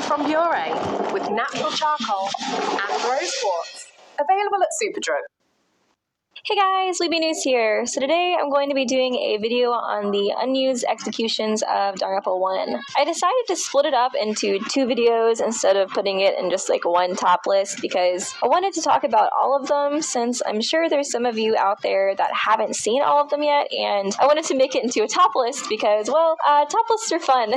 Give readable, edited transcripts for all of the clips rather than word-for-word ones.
from Puree with natural charcoal and rose quartz. Available at Superdrug. Hey guys, Libby News here. So today I'm going to be doing a video on the unused executions of Danganronpa 1. I decided to split it up into two videos instead of putting it in just like one top list because I wanted to talk about all of them since I'm sure there's some of you out there that haven't seen all of them yet, and I wanted to make it into a top list because, well, top lists are fun,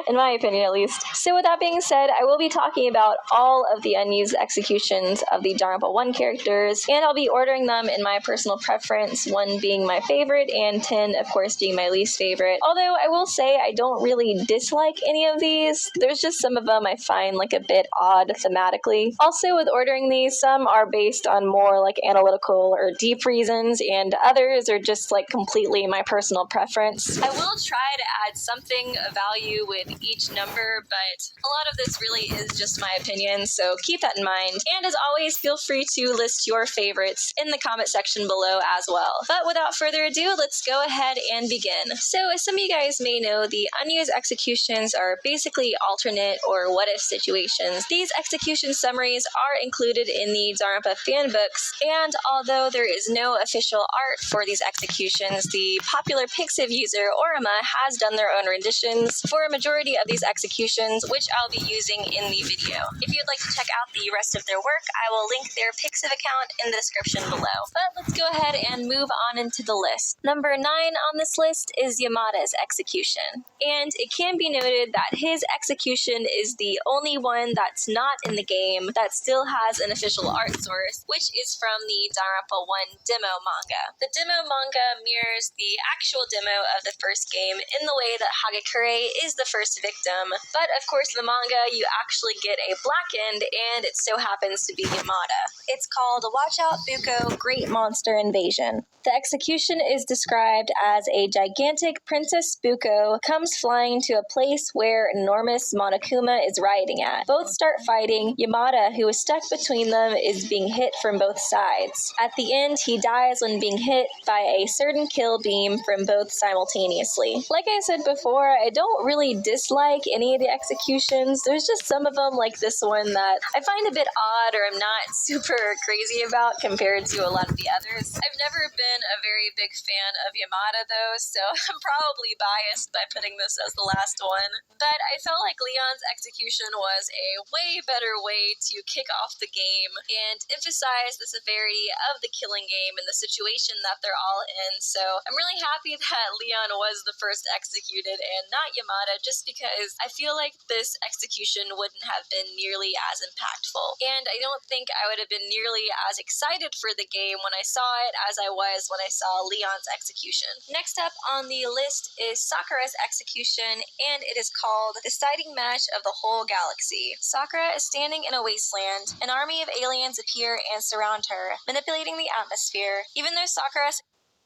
in my opinion at least. So with that being said, I will be talking about all of the unused executions of the Danganronpa 1 characters, and I'll be ordering them in my personal preference, 1 being my favorite and 10 of course being my least favorite. Although I will say I don't really dislike any of these. There's just some of them I find like a bit odd thematically. Also with ordering these, some are based on more like analytical or deep reasons, and others are just like completely my personal preference. I will try to add something of value with each number, but a lot of this really is just my opinion, so keep that in mind. And as always, feel free to list your favorites in the comment section below as well. But without further ado, let's go ahead and begin. So as some of you guys may know, the unused executions are basically alternate or what-if situations. These execution summaries are included in the Danganronpa fan books, and although there is no official art for these executions, the popular Pixiv user Orima has done their own renditions for a majority of these executions, which I'll be using in the video. If you'd like to check out the rest of their work, I will link their Pixiv account in the description below. But let's go ahead and move on into the list. Number 9 on this list is Yamada's execution, and it can be noted that his execution is the only one that's not in the game that still has an official art source, which is from the Danganronpa 1 demo manga. The demo manga mirrors the actual demo of the first game in the way that Hagakure is the first victim, but of course in the manga you actually get a black end, and it so happens to be Yamada. It's called Watch Out Buko Great Monster Invasion. The execution is described as a gigantic Princess Buko comes flying to a place where enormous Monokuma is riding at. Both start fighting. Yamada, who is stuck between them, is being hit from both sides. At the end, he dies when being hit by a certain kill beam from both simultaneously. Like I said before, I don't really dislike any of the executions. There's just some of them, like this one, that I find a bit odd or I'm not super crazy about compared to a lot of the others. I've never been a very big fan of Yamada though, so I'm probably biased by putting this as the last one. But I felt like Leon's execution was a way better way to kick off the game and emphasize the severity of the killing game and the situation that they're all in. So I'm really happy that Leon was the first executed and not Yamada, just because I feel like this execution wouldn't have been nearly as impactful. And I don't think I would have been nearly as excited for the game when I saw it as I was when I saw Leon's execution. Next up on the list is Sakura's execution, and it is called Deciding Match of the Whole Galaxy. Sakura is standing in a wasteland. An army of aliens appear and surround her, manipulating the atmosphere. Even though Sakura's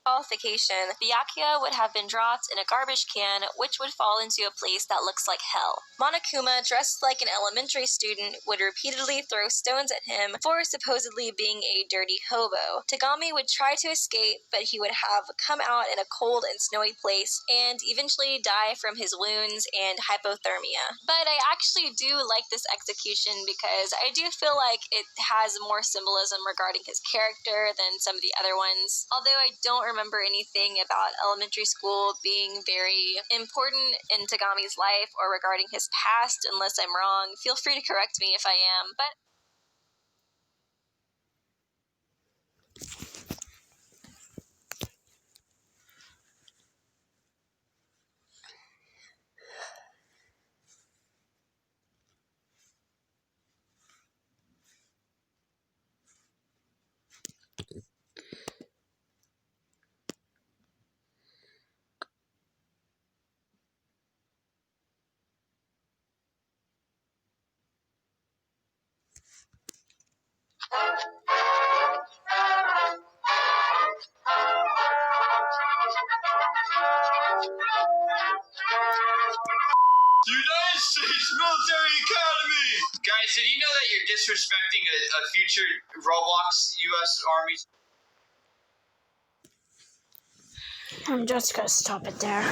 qualification, Byakuya would have been dropped in a garbage can, which would fall into a place that looks like hell. Monokuma, dressed like an elementary student, would repeatedly throw stones at him for supposedly being a dirty hobo. Tagami would try to escape, but he would have come out in a cold and snowy place and eventually die from his wounds and hypothermia. But I actually do like this execution because I do feel like it has more symbolism regarding his character than some of the other ones. Although I don't remember anything about elementary school being very important in Tagami's life or regarding his past. Unless I'm wrong, feel free to correct me if I am, but United States Military Academy! Guys, did you know that you're disrespecting a future Roblox U.S. Army? I'm just gonna stop it there.